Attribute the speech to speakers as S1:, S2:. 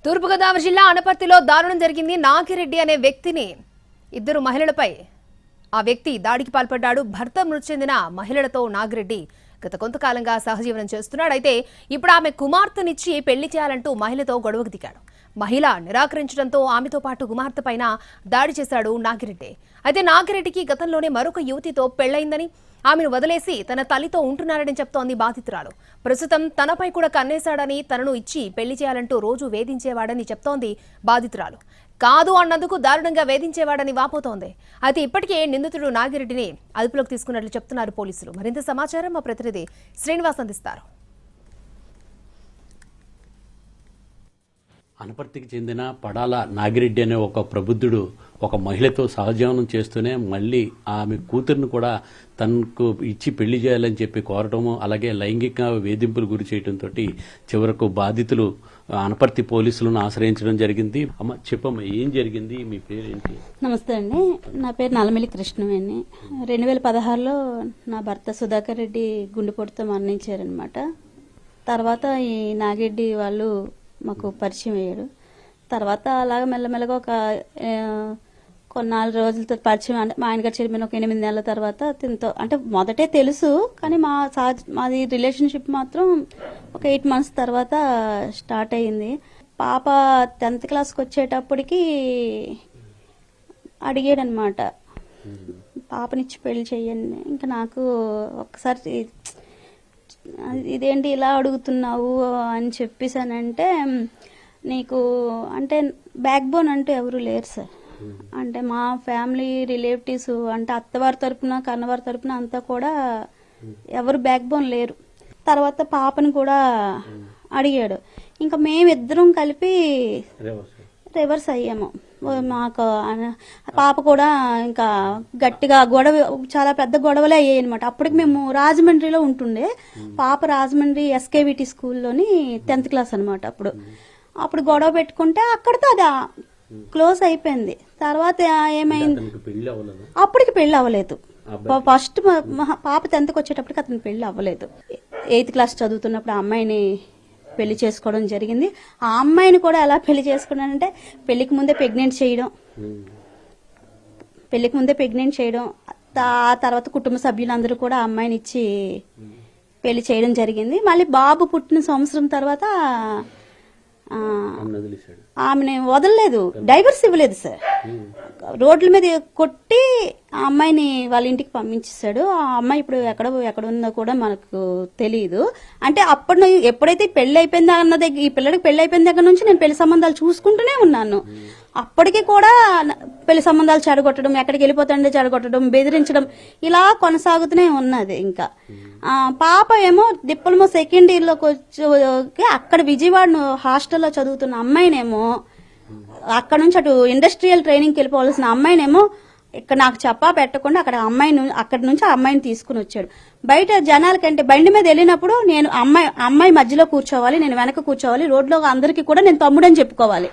S1: తూర్పుగోదావరి జిల్లా అనపర్తిలో దారుణం జరిగింది. నాగిరెడ్డి అనే వ్యక్తిని ఇద్దరు మహిళలపై ఆ వ్యక్తి దాడికి పాల్పడ్డాడు. భర్త మృతి చెందిన మహిళలతో నాగిరెడ్డి గత కొంతకాలంగా సహజీవనం చేస్తున్నాడు. అయితే ఇప్పుడు ఆమె కుమార్తెనిచ్చి పెళ్లి చేయాలంటూ మహిళతో గొడవకు దిగాడు. మహిళ నిరాకరించడంతో ఆమెతో పాటు కుమార్తె పైన దాడి చేశాడు నాగిరెడ్డి. అయితే నాగిరెడ్డికి గతంలోనే మరొక యువతితో పెళ్లైందని, ఆమెను వదిలేసి తన తల్లితో ఉంటున్నారని చెప్తోంది బాధితురాలు. ప్రస్తుతం తనపై కూడా కన్నేశాడని, తనను ఇచ్చి పెళ్లి చేయాలంటూ రోజు వేధించేవాడని చెప్తోంది బాధితురాలు. కాదు అన్నందుకు దారుణంగా వేధించేవాడని వాపోతోంది. అయితే ఇప్పటికే నిందితుడు నాగిరెడ్డిని అదుపులోకి తీసుకున్నట్లు చెప్తున్నారు పోలీసులు. మరింత సమాచారం మా ప్రతినిధి శ్రీనివాస్ అందిస్తారు.
S2: అనపర్తికి చెందిన పడాల నాగిరెడ్డి అనే ఒక ప్రబుద్ధుడు ఒక మహిళతో సహజీవనం చేస్తూనే మళ్ళీ ఆమె కూతురును కూడా తనకు ఇచ్చి పెళ్లి చేయాలని చెప్పి కోరటము, అలాగే లైంగిక వేధింపులు గురి చేయడంతో చివరకు బాధితులు అనపర్తి పోలీసులను ఆశ్రయించడం జరిగింది. అమ్మ చెప్పమ్మ, ఏం జరిగింది? మీ పేరేంటి?
S3: నమస్తే అండి, నా పేరు నల్లమిల్లి కృష్ణవేణి. 2016లో నా భర్త సుధాకర్ రెడ్డి గుండెపోటుతో మరణించారనమాట. తర్వాత ఈ నాగిరెడ్డి వాళ్ళు మాకు పరిచయం అయ్యాడు. తర్వాత అలాగ మెల్లమెల్లగా ఒక కొన్నాళ్ళు రోజులతో పరిచయం, అంటే మా ఆయనగారు చనిపోయిన ఒక 8 నెలల తర్వాత తినతో, అంటే మొదటే తెలుసు కానీ మాది రిలేషన్షిప్ మాత్రం ఒక 8 months తర్వాత స్టార్ట్ అయ్యింది. పాప 10th క్లాస్కి వచ్చేటప్పటికి అడిగాడు అనమాట, పాపనిచ్చి పెళ్లి చెయ్యండి. ఇంకా నాకు ఒక్కసారి ఇదేంటి ఇలా అడుగుతున్నావు అని చెప్పేసానంటే, నీకు అంటే బ్యాక్ బోన్ అంటూ ఎవరు లేరు సార్. అంటే మా ఫ్యామిలీ రిలేటివ్స్ అంటే అత్తవారి తరపున కన్నవారి తరపున అంతా కూడా ఎవరు బ్యాక్ బోన్ లేరు. తర్వాత పాపను కూడా అడిగాడు. ఇంకా మేమిద్దరం కలిపి రివర్స్ అయ్యాము. మాకు పాప కూడా ఇంకా గట్టిగా గొడవ, చాలా పెద్ద గొడవలే అయ్యాయి అనమాట. అప్పటికి మేము రాజమండ్రిలో ఉంటుండే, పాప రాజమండ్రి ఎస్కేవిటి స్కూల్లోని 10th క్లాస్ అనమాట. అప్పుడు గొడవ పెట్టుకుంటే అక్కడితో అది క్లోజ్ అయిపోయింది. తర్వాత ఏమైంది, అప్పటికి పెళ్లి అవ్వలేదు. ఫస్ట్ పాప 10th వచ్చేటప్పటికి అతనికి పెళ్లి అవ్వలేదు. 8th క్లాస్ చదువుతున్నప్పుడు ఆ అమ్మాయిని పెళ్లి చేసుకోవడం జరిగింది. ఆ అమ్మాయిని కూడా ఎలా పెళ్లి చేసుకున్నానంటే, పెళ్లికి ముందే ప్రెగ్నెంట్ చేయడం, ఆ తర్వాత కుటుంబ సభ్యులందరూ కూడా ఆ అమ్మాయిని ఇచ్చి పెళ్లి చేయడం జరిగింది. మళ్ళీ బాబు పుట్టిన సంవత్సరం తర్వాత ఆమెను వదలలేదు, డైవర్స్ ఇవ్వలేదు సార్. రోడ్ల మీద కొట్టి ఆ అమ్మాయిని వాళ్ళ ఇంటికి పంపించేశాడు. ఆ అమ్మాయి ఇప్పుడు ఎక్కడ ఉందో కూడా మనకు తెలియదు. అంటే అప్పుడు ఎప్పుడైతే పెళ్లి అయిపోయిందా అన్న దగ్గర, ఈ పిల్లడికి పెళ్లి అయిపోయిన దగ్గర నుంచి నేను పెళ్లి సంబంధాలు చూసుకుంటూనే ఉన్నాను. అప్పటికి కూడా పెళ్లి సంబంధాలు చెడగొట్టడం, ఎక్కడికి వెళ్ళిపోతుండే చెడగొట్టడం, బెదిరించడం ఇలా కొనసాగుతూనే ఉన్నది. ఇంకా పాప ఏమో డిప్లొమా 2nd yearలోకి వచ్చి అక్కడ విజయవాడ హాస్టల్లో చదువుతున్న అమ్మాయినేమో, అక్కడ నుంచి అటు ఇండస్ట్రియల్ ట్రైనింగ్కి వెళ్ళిపోవాల్సిన అమ్మాయినేమో ఇక్కడ నాకు చెప్పా పెట్టకుండా అక్కడి నుంచి ఆ అమ్మాయిని తీసుకుని వచ్చాడు. బయట జనాలకంటే బండి మీద వెళ్ళినప్పుడు నేను అమ్మాయి మధ్యలో కూర్చోవాలి, నేను వెనక కూర్చోవాలి, రోడ్లో అందరికీ కూడా నేను తమ్ముడని చెప్పుకోవాలి.